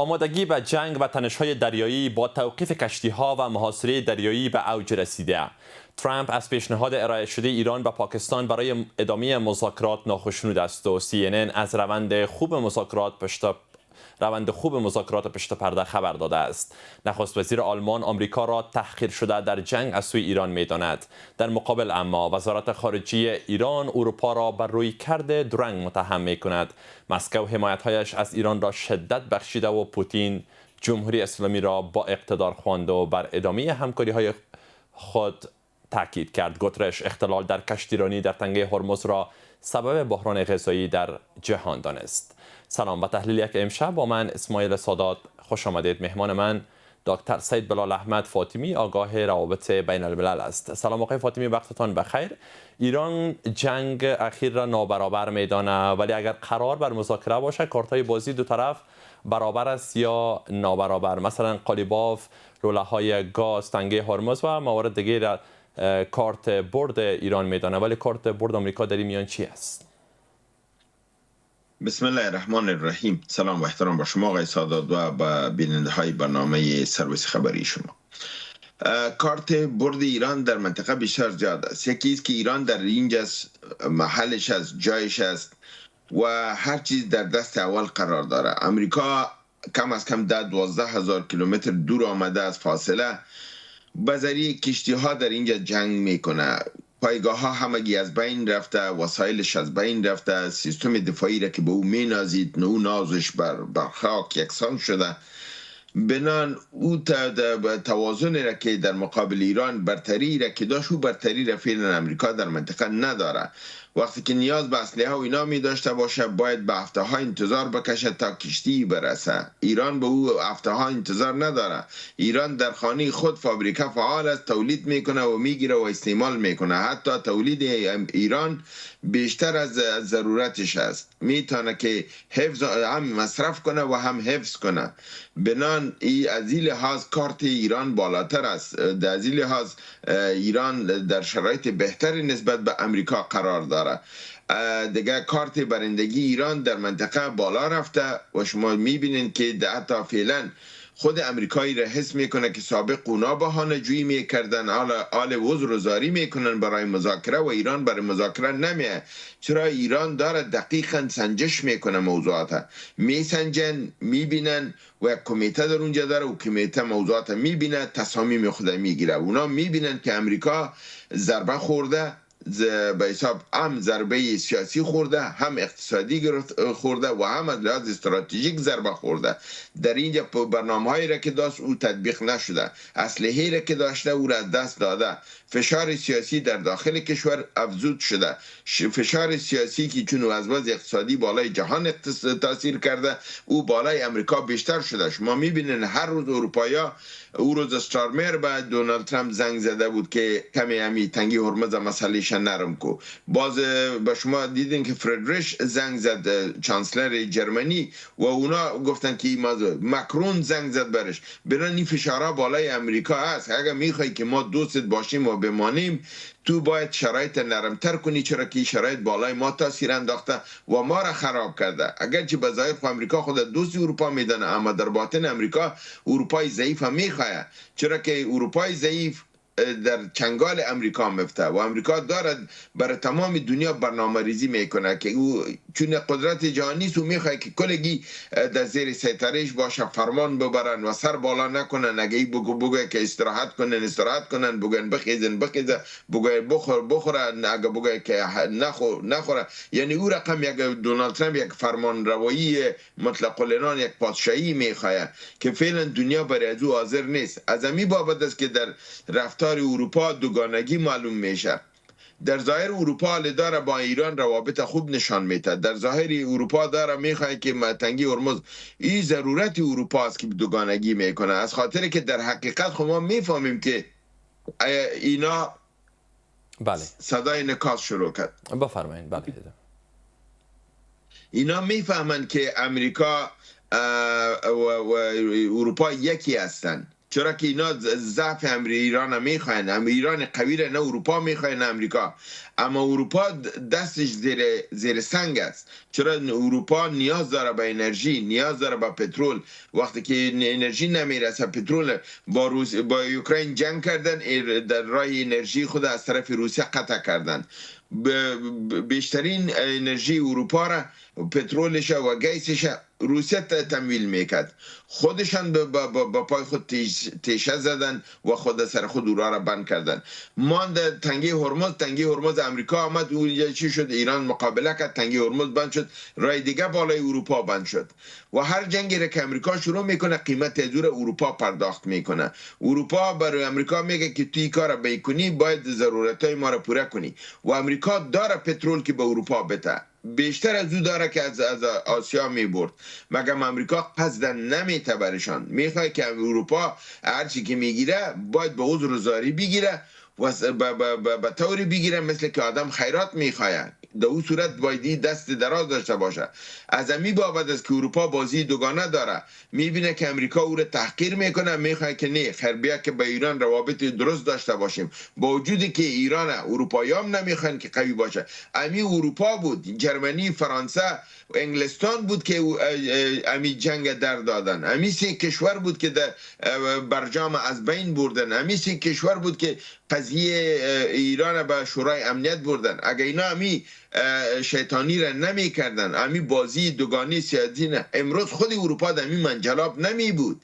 آمادگی به جنگ و تنش‌های دریایی با توقیف کشتی‌ها و محاصره دریایی به اوج رسیده. ترامپ از پیشنهاد ارائه شده ایران به پاکستان برای ادامه مذاکرات ناخشنود است و CNN از روند خوب مذاکرات پشت پرده خبر داده است. نخست وزیر آلمان آمریکا را تحقیر شده در جنگ از سوی ایران می‌داند. در مقابل اما وزارت خارجه ایران اروپا را بر رویکرد درنگ متهم می‌کند. مسکو حمایت‌هایش از ایران را شدت بخشیده و پوتین جمهوری اسلامی را با اقتدار خواند و بر ادامه همکاری‌های خود تاکید کرد. گوترش اختلال در کشتیرانی در تنگه هرمز را سبب بحران غذایی در جهان دانست. سلام و تحلیل یک امشب با من اسماعیل سادات. خوش آمدید. مهمان من دکتر سید بلال احمد فاطمی آگاه روابط بین الملل است. سلام آقای فاطمی، وقتتان بخیر. ایران جنگ اخیر را نابرابر میدانه، ولی اگر قرار بر مذاکره باشه کارتای بازی دو طرف برابر است یا نابرابر؟ مثلا قالیباف، لوله‌های گاز، تنگه هرمز و موارد دیگر کارت برد ایران میدانه، ولی کارت برد آمریکا در این میان چی است؟ بسم الله الرحمن الرحیم. سلام و احترام با شما آقای سادات و با بیننده های برنامه سرویس خبری شما. کارت برد ایران در منطقه بیشتر زیاد است. یکی است که ایران در اینجا محلش است، جایش است و هر چیز در دست اول قرار داره. امریکا کم از کم 12 هزار کیلومتر دور آمده از فاصله به ذریعه کشتی ها در اینجا جنگ میکنه. پایگاه ها همگی از بین رفته، وسایلش از بین رفته، سیستم دفاعی را که به او می نازید او نازش بر خاک یکسان شده. بنان او توازن را که در مقابل ایران برتری را که داشت، او برتری را فعلا امریکا در منطقه نداره. وقتی که نیاز به اسلحه و اینا می داشته باشه باید به هفته ها انتظار بکشه تا کشتی برسه. ایران به او هفته ها انتظار نداره. ایران در خانه خود فابریکه فعال است، تولید میکنه و میگیره و استعمال میکنه. حتی تولید ایران بیشتر از ضرورتش است. میتونه که حفظ هم مصرف کنه و هم حفظ کنه. بنان از این لحاظ کارت ایران بالاتر است. از این لحاظ ایران در شرایط بهتری نسبت به امریکا قرار داره. دیگه کارت برندگی ایران در منطقه بالا رفته و شما میبینید که حتی فعلا خود امریکایی را حس میکنه که سابق اونا بهانه جویی میکردن، آل وزر و زاری میکنن برای مذاکره و ایران برای مذاکره نمیه. چرا؟ ایران داره دقیقا سنجش میکنه موضوعات، میسنجن، میبینن و یک کمیته در اونجا داره و کمیته موضوعات میبینه، تصامیم خود میگیره. اونا میبینن که امریکا ضربه خورده، به حساب هم ضربه سیاسی خورده، هم اقتصادی خورده و هم از لحاظ استراتژیک ضربه خورده. در اینجا برنامه هایی را که داشت او تطبیق نشده، اسلحه‌ای را که داشته او را از دست داده. فشار سیاسی در داخل کشور افزود شده. فشار سیاسی که چون از وضع اقتصادی بالای جهان تاثیر کرده، او بالای امریکا بیشتر شده. شما میبینین هر روز اروپایا، او روز استارمر به دونالد ترامپ زنگ زده بود که کمی همی تنگی هرمز مسئلهش نرم کو. باز به شما دیدین که فردریش زنگ زد، چانسلر جرمنی، و اونا گفتن که مکرون زنگ زد برش. برای این فشارها بالای امریکا هست. اگر میخوای که ما دوست باشیم و بمانیم، تو باید شرایط نرمتر کنی، چرا که شرایط بالای ما تاثیر انداخته و ما را خراب کرده. اگرچه به ظاهر امریکا خود دوست اروپا میدانه، اما در باطن امریکا اروپای ضعیف هم میخواه، چرا که اروپای ضعیف در چنگال امریکا مفته و امریکا دارد برای تمام دنیا برنامه ریزی میکنه که او چون قدرت جهانی است و میخواد که کلگی در زیر سیطرهش باشه، فرمان ببرن و سر بالا نکنن. اگه بگه که استراحت کنن، بگن بخیزن، بگه بخورن، اگه بگه که نخوره. یعنی او رقم یک دونالد ترامپ یک فرمان روایی مطلق العنان، یک پادشاهی میخواد که فعلا دنیا برای از او حاضر نیست. از همین بابت است که در رفتار اروپا دوگانگی معلوم میشه. در ظاهر اروپا داره با ایران روابط خوب نشان میده. در ظاهر اروپا داره میخواد که تنگی هرمز، این ضرورت اروپا است که دوگانگی میکنه. از خاطر که در حقیقت خب ما میفهمیم که اینا بله صدای نکاس شروع کرد. بفرمایید. بله اینا میفهمن که امریکا و اروپا یکی هستن. چرا که اینا ضعف ایران میخواین، ایران قوی نه اروپا میخواین نه امریکا. اما اروپا دستش زیر سنگ است، چرا اروپا نیاز داره به انرژی، نیاز داره به پترول. وقتی که انرژی نمیرسه، پترول با اوکراین جنگ کردن، در راه انرژی خود از طرف روسیه قطع کردن. بیشترین انرژی اروپا را، پترولش و گیسش روسیه تمویل میکرد. خودشان با پای خود تیشه زدن و خود سر خود اورا را بند کردن. ماند تنگی هرمز امریکا آمد، اونجا چی شد؟ ایران مقابله کرد، تنگی هرمز بند شد، راه دیگه بالای اروپا بند شد. و هر جنگی را که امریکا شروع میکنه قیمت ازور اروپا پرداخت میکنه. اروپا برای امریکا میگه که توی کار بکنی باید ضرورتای ما را پوره کنی و امریکا داره پترول که به اروپا بده، بیشتر از او داره که از آسیا میبرد. مگم امریکا قصدن نمیته برشان، میخواه که اروپا هرچی که میگیره باید به عذر و زاری بگیره و به طوری بگیره مثل که آدم خیرات میخواه. در اون صورت باید دست دراز داشته باشه. از امی بابت است که اروپا بازی دوگانه داره، میبینه که امریکا او رو تحقیر میکنه، میخواه که نه خیر بیا که با ایران روابط درست داشته باشیم، با وجودی که ایران اروپایی هم نمیخوان که قوی باشه. امی اروپا بود، جرمنی، فرانسه، انگلستان بود که امی جنگ در دادن. امی سه کشور بود که در برجام از بین بردن. امی سه کشور بود که قضیه ایران به شورای امنیت بردن. اگه اینا امی شیطانی را نمی کردن، امی بازی دوگانی سیاسی نه، امروز خود اروپا در امی منجلاب نمی بود.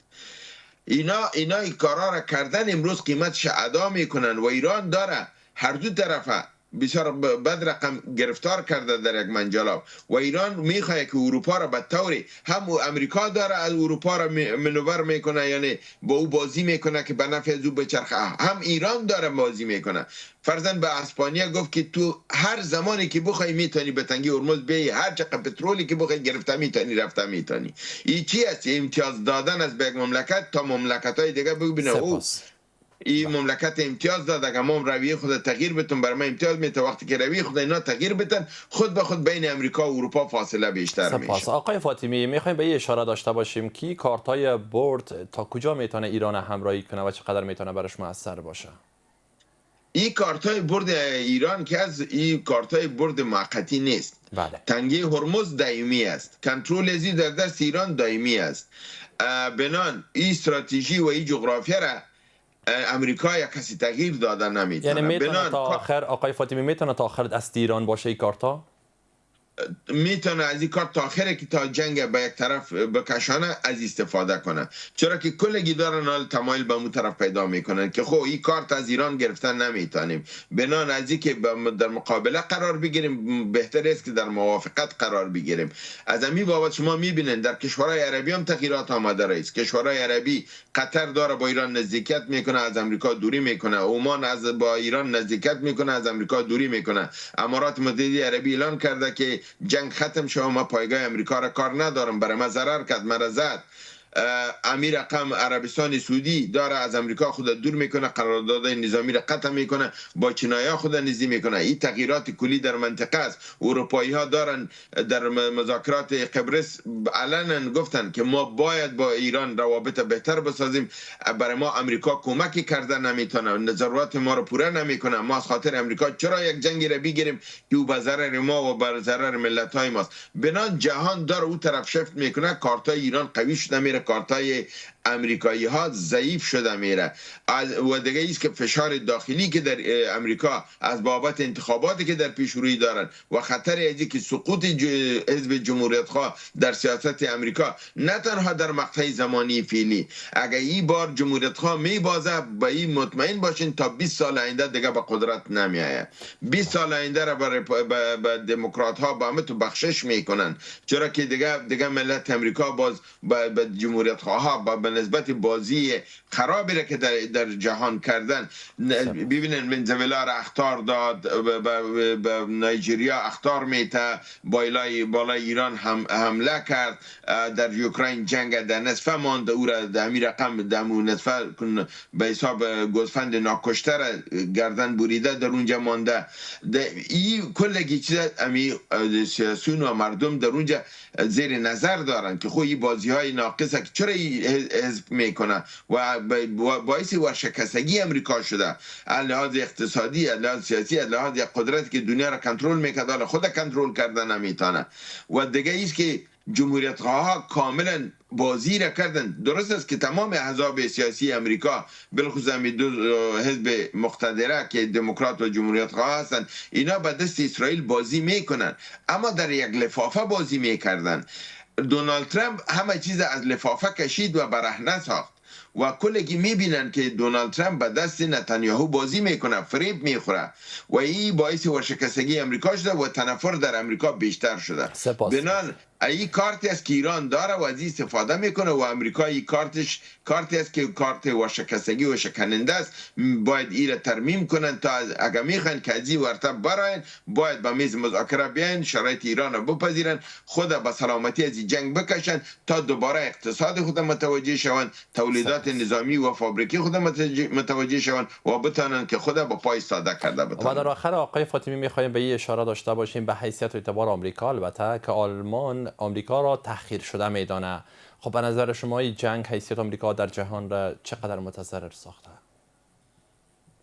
اینا کارا را کردن، امروز قیمتش ادا میکنن و ایران داره هر دو طرفه بسیار بد رقم گرفتار کرده در یک منجلاب و ایران میخواه که اروپا را به طوری، هم امریکا داره از اروپا را منور میکنه، یعنی با او بازی میکنه که به نفع از او بچرخه، هم ایران داره بازی میکنه. فرزن به اسپانیا گفت که تو هر زمانی که بخوای میتونی به تنگی هرمز بیایی، هر چقدر پترولی که بخوای گرفته میتونی رفته میتونی. این چی است؟ امتیاز دادن از یک مملکت تا مملکت های دیگه ببینه او این مملکت امتیاز داد، اگر ما رویه خود تغییر بتون برای ما امتیاز میته. وقتی که رویه خود اینا تغییر بتن، خود به خود بین امریکا و اروپا فاصله بیشتر میشه. آقای فاطمی، میخوایم به این اشاره داشته باشیم که کارتای برد تا کجا میتونه ایران همراهی کنه و چقدر میتونه براش موثر باشه؟ این کارتای برد ایران که از این کارتای برد موقتی نیست. بله. تنگی هرمز دائمی است، کنترل ازی در دست ایران دائمی است. بنان این استراتژی و این جغرافیا را امریکا یک کسی تغییر داده نمیتونه. یعنی میتونه تا آخر، آقای فاطمی، میتونه تا آخر دست ایران باشه این کارتا؟ میتونه از این کار تا آخره که تا جنگ به یک طرف بکشانه از استفاده کنه، چرا که کلگی دارن حال تمایل به اون طرف پیدا میکنن که خب این کارت از ایران گرفتن نمیتونیم، بنان از این که در مقابله قرار بگیریم بهتر است که در موافقت قرار بگیریم. از همین بابت شما میبینین در کشورهای عربی هم تغییرات آمده است. کشورهای عربی، قطر داره با ایران نزدیکیت میکنه، از امریکا دوری میکنه. عمان از با ایران نزدیکیت میکنه، از امریکا دوری میکنه. امارات متحده عربی اعلان کرده که جنگ ختم شد، ما پایگاه امریکا را کار ندارم، برای ما ضرر کرد، مرا زد. امیر اقام عربستان سعودی داره از امریکا خود دور میکنه، قرارداد نظامی را قطع میکنه، با چینایا خود نزدیک میکنه. این تغییرات کلی در منطقه است. اروپایی ها دارن در مذاکرات قبرس علنا گفتن که ما باید با ایران روابط بهتر بسازیم، برای ما امریکا کمکی کرده نمیتونه، ضرورت ما رو پوره نمیکنه. ما از خاطر امریکا چرا یک جنگی را بگیریم که او به ضرر ما و بر ضرر ملت های ماست؟ بنان جهان داره او طرف شفت میکنه، کارتای ایران قوی شده میره، کارتای امریکایی ها ضعیف شده میره. و دیگه ایست که فشار داخلی که در امریکا از بابت انتخاباتی که در پیش روی دارن و خطر ازی که سقوط حزب جمهوریت خواه در سیاست امریکا، نه تنها در مقطع زمانی فعلی، اگر این بار جمهوریت خواه میبازه، با این مطمئن باشین تا 20 سال آینده دیگه به قدرت نمیآید. 20 سال آینده را به دموکرات ها با تو بخشش میکنن، چرا که دیگه ملت امریکا باز به جمهوریت خواه ها به نسبت بازی خرابی را که در جهان کردن. ببینن ونزوئلا را اخطار داد، به نایجریا اخطار میته، بالای ایران حمله کرد، در اوکراین جنگ در نصفه ماند، او را در همین رقم در نصفه به حساب گوسفند ناکشته را گردن بریده در اونجا مانده. این کلگی چیز امی سیاسیون و مردم در اونجا زیر نظر دارن که خب این بازی های ناقصه، چرا حذف میکنه و باعث ورشکستگی امریکا شده، از لحاظ اقتصادی، از لحاظ سیاسی، از لحاظ قدرتی که دنیا را کنترل میکرد حالا خود کنترل کرده نمیتونه. و دیگه ایست که جمهوریت ها کاملا بازی را کردن. درست است که تمام احزاب سیاسی امریکا بالخصوص دو حزب مقتدره که دموکرات و جمهوریت ها هستن، اینا به دست اسرائیل بازی میکنن، اما در یک لفافه بازی میکردن. دونالد ترامپ همه چیز از لفافه کشید و برهنه ساخت و کلگی میبینن که دونالد ترامپ به دست نتانیاهو بازی میکنه، فریب میخوره و این باعث ورشکستگی امریکا شده و تنفر در امریکا بیشتر شده. بنان این کارتی است که ایران داره و از این استفاده میکنه و امریکا این کارتی است که کارت ورشکستگی و شکننده است. باید این را ترمیم کنن تا اگر میخوان که از این ورطه براین، باید به میز مذاکره بیاین، شرایط ایران را بپذیرن، خود به سلامتی از این جنگ بکشن تا دوباره اقتصاد خود متوجه شوند، تولیدات نظامی و فابریکی خود متوجه شوند و بتانن که خود با پای ایستاده کرده بتانن. و در آخر آقای فاطمی میخوایم به این اشاره داشته باشیم به حیثیت و اعتبار آمریکا، البته که آلمان آمریکا را تحقیر شده میدانه. خب به نظر شما این جنگ حیثیت آمریکا در جهان را چقدر متضرر ساخته؟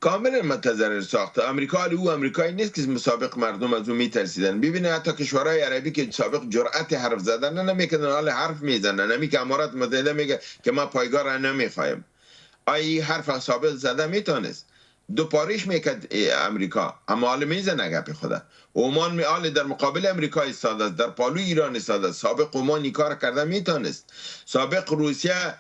کاملا متضرر ساخته. آمریکا او آمریکایی نیست که مسابق مردم از اون میترسیدن. ببینید حتی کشورهای عربی که سابق جرأت حرف زدن نمیکنن، حال حرف میزنن. نمی که امارات متحده میگه که ما پایگاه را نمیخوایم. آیا حرف سابق زده میتونست؟ دو پاریش میکرد امریکا، اما حال میزنه گپ خدا. عمان میال در مقابل امریکا ایستاده است، در پالوی ایران ایستاده است. سابق عمان این کار کرده میتونست. سابق روسیه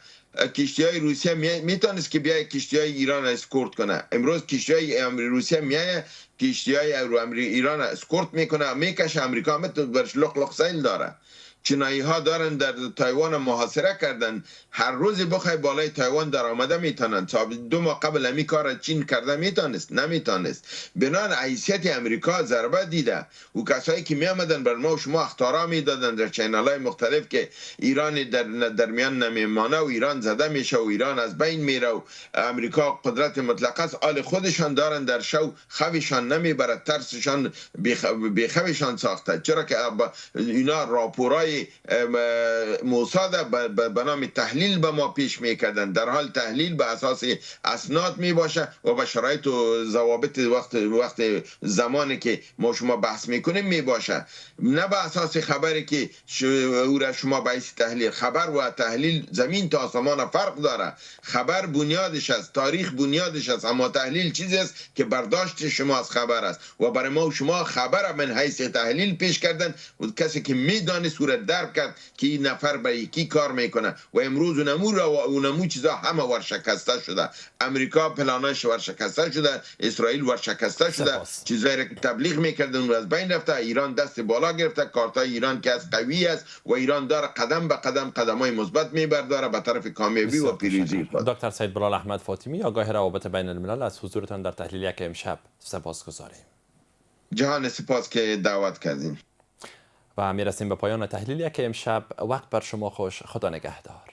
کشتی‌های روسیه میتونست که بیای کشتی‌های ایران اسکورت کنه. امروز کشتی‌های روسیه میای کشتی‌های ایران اسکورت میکنه، میکشه. امریکا برش لق سیل داره. چینایی ها دارن در تایوان محاصره کردن، هر روز بخوای بالای تایوان در آمده میتونن. 2 ماه قبل همی کار چین کرده میتونست؟ نمیتونست. بنان حیثیت امریکا ضربه دیده. و کسایی که می آمدن بر ما و شما اخطارا میدادن در چینل های مختلف که ایران در میان نمیمانه و ایران زده میشه و ایران از بین میره و امریکا قدرت مطلقه است، آل خودشان دارن در شو خویشان نمیبرد، ترسشان بیخویشان ساخته. چرا که اینا راپورای موساد به نام تحلیل به ما پیش میکردن، در حال تحلیل به اساس اسناد میباشه و به شرایط و ضوابط وقت زمانی که ما شما بحث میکنیم میباشه، نه به اساس خبری که او را شما باعث تحلیل. خبر و تحلیل زمین تا آسمان فرق داره. خبر بنیادش است، تاریخ بنیادش است، اما تحلیل چیزی است که برداشت شما از خبر است و برای ما و شما خبر من حیث تحلیل پیش کردن و کسی که میدانه صورت درک کرد که این نفر برای یکی کار میکنه و امروز اونمو چیزا همه ورشکسته شده. امریکا پلاناش ورشکسته شده، اسرائیل ورشکسته شده، چیزایی که تبلیغ میکردن اون از بین رفته. ایران دست بالا گرفته، کارتای ایران که از قوی است و ایران داره قدم به قدم قدمای مثبت میبرداره به طرف کامیابی و پیروزی. دکتر سید بلال احمد فاطمی، آگاه روابط بین الملل، از حضورتان در تحلیل یک امشب سپاسگزاریم. جهان سپاس که دعوت کردین. و میرسیم به پایان تحلیل یک امشب. وقت بر شما خوش. خدا نگهدار.